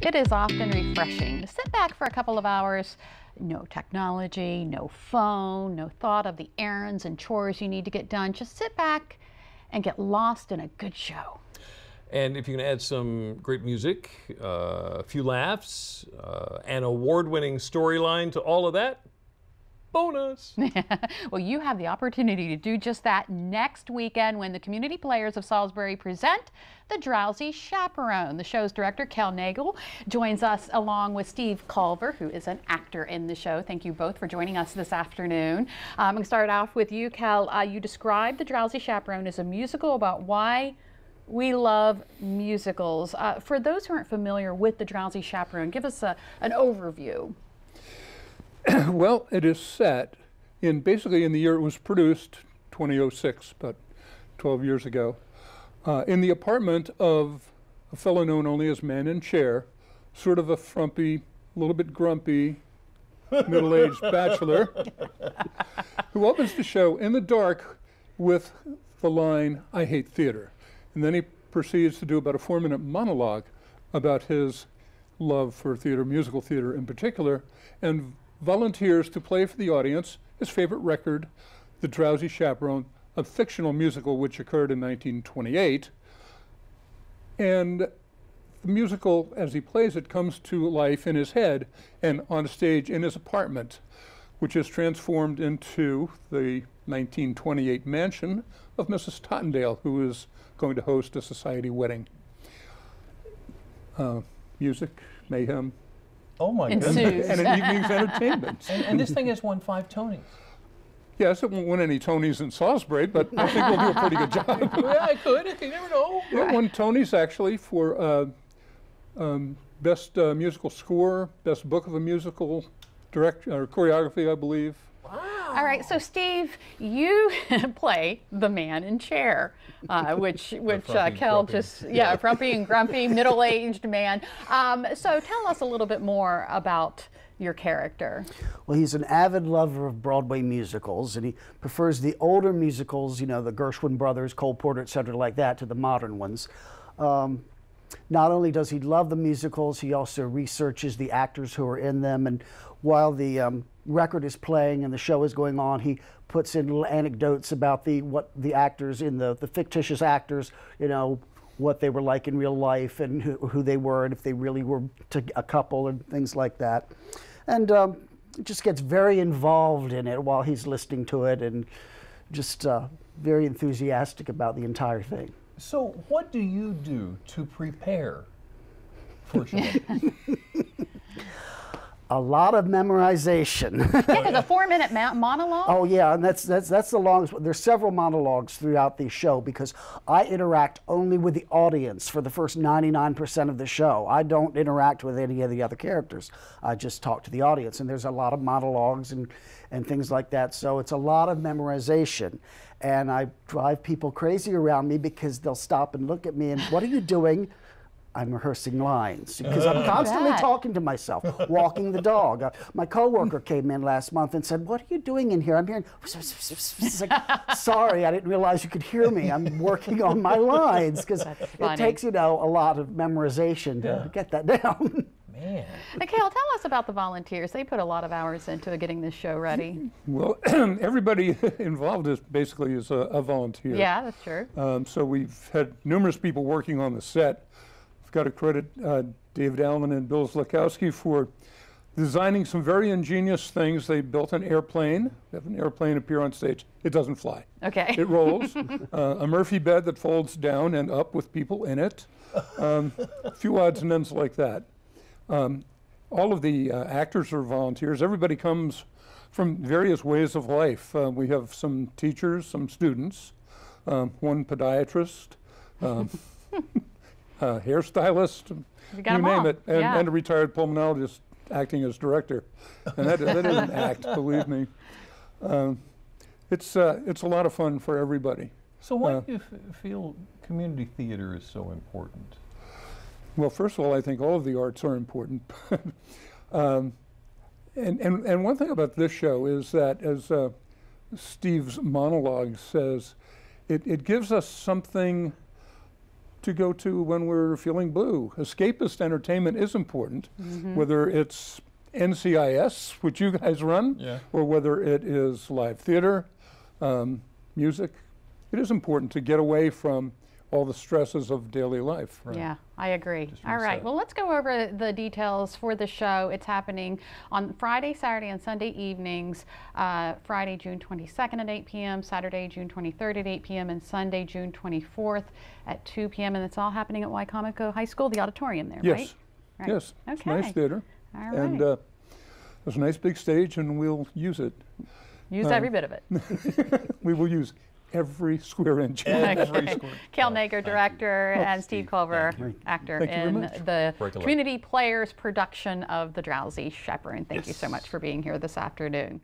It is often refreshing to sit back for a couple of hours. No technology, no phone, no thought of the errands and chores you need to get done. Just sit back and get lost in a good show. And if you can add some great music, a few laughs, an award-winning storyline to all of that, bonus. Well, you have the opportunity to do just that next weekend when the Community Players of Salisbury present the Drowsy Chaperone. The show's director, Kel Nagel, joins us along with Steve Culver, who is an actor in the show. Thank you both for joining us this afternoon. I'm going to start off with you, Kel. You described the Drowsy Chaperone as a musical about why we love musicals. For those who aren't familiar with the Drowsy Chaperone, give us an overview. Well, it is set in basically in the year it was produced, 2006, about 12 years ago, in the apartment of a fellow known only as Man in Chair, sort of a frumpy, a little bit grumpy, middle-aged bachelor, who opens the show in the dark with the line, "I hate theater." And then he proceeds to do about a 4-minute monologue about his love for theater, musical theater in particular, and volunteers to play for the audience his favorite record, The Drowsy Chaperone, a fictional musical which occurred in 1928. And the musical, as he plays it, comes to life in his head and on stage in his apartment, which is transformed into the 1928 mansion of Mrs. Tottendale, who is going to host a society wedding. Music, mayhem. Oh my goodness. And an evening's entertainment. And this thing has won 5 Tonys. Yes, it won't win any Tonys in Salisbury, but I think we'll do a pretty good job. Yeah, I could. You never know. It won Tonys actually for best musical score, best book of a musical, direct or choreography, I believe. Wow. All right, so Steve, you play the Man in Chair, which Kel just, frumpy and grumpy, middle-aged man. So tell us a little bit more about your character. Well, he's an avid lover of Broadway musicals, and he prefers the older musicals, you know, the Gershwin Brothers, Cole Porter, etc., like that, to the modern ones. Not only does he love the musicals, he also researches the actors who are in them, and while the record is playing and the show is going on, he puts in little anecdotes about what the actors in the fictitious actors, you know, what they were like in real life and who they were and if they really were a couple and things like that. And just gets very involved in it while he's listening to it and just very enthusiastic about the entire thing. So what do you do to prepare for a show? A lot of memorization. Yeah, because a 4-minute monologue? Oh yeah, and that's the longest. There's several monologues throughout the show because I interact only with the audience for the first 99% of the show. I don't interact with any of the other characters. I just talk to the audience, and there's a lot of monologues and things like that. So it's a lot of memorization. And I drive people crazy around me because they'll stop and look at me and, "What are you doing?" I'm rehearsing lines because I'm constantly talking to myself, walking the dog. My coworker came in last month and said, "What are you doing in here?" I'm hearing, like, "Sorry, I didn't realize you could hear me. I'm working on my lines," because it takes, you know, a lot of memorization to get that down. Man. Kel, tell us about the volunteers. They put a lot of hours into getting this show ready. Well, everybody involved is basically a volunteer. Yeah, that's true. So we've had numerous people working on the set. I've got to credit David Allen and Bill Zlakowski for designing some very ingenious things. They built an airplane. They have an airplane appear on stage. It doesn't fly. Okay. It rolls. A Murphy bed that folds down and up with people in it. A few odds and ends like that. All of the actors are volunteers. Everybody comes from various ways of life. We have some teachers, some students, one podiatrist, hairstylist, you name it, and a retired pulmonologist acting as director. And that is an act, believe me. It's a lot of fun for everybody. So why do you feel community theater is so important? Well, first of all, I think all of the arts are important. And one thing about this show is that, as Steve's monologue says, it gives us something to go to when we're feeling blue. Escapist entertainment is important, whether it's NCIS, which you guys run, or whether it is live theater, music. It is important to get away from all the stresses of daily life. Yeah, I agree. All right, well, let's go over the details for the show. It's happening on Friday, Saturday, and Sunday evenings. Friday, June 22nd at 8 p.m., Saturday, June 23rd at 8 p.m., and Sunday, June 24th at 2 p.m. And it's all happening at Wicomico High School, the auditorium there, right? Right. Yes, Okay. it's a nice theater. All right. And there's a nice big stage, and we'll use it. Use every bit of it. We will use every square inch. Okay. Cal Nager, director, and Steve Culver, actor in the Community Players production of The Drowsy Chaperone. Thank you so much for being here this afternoon.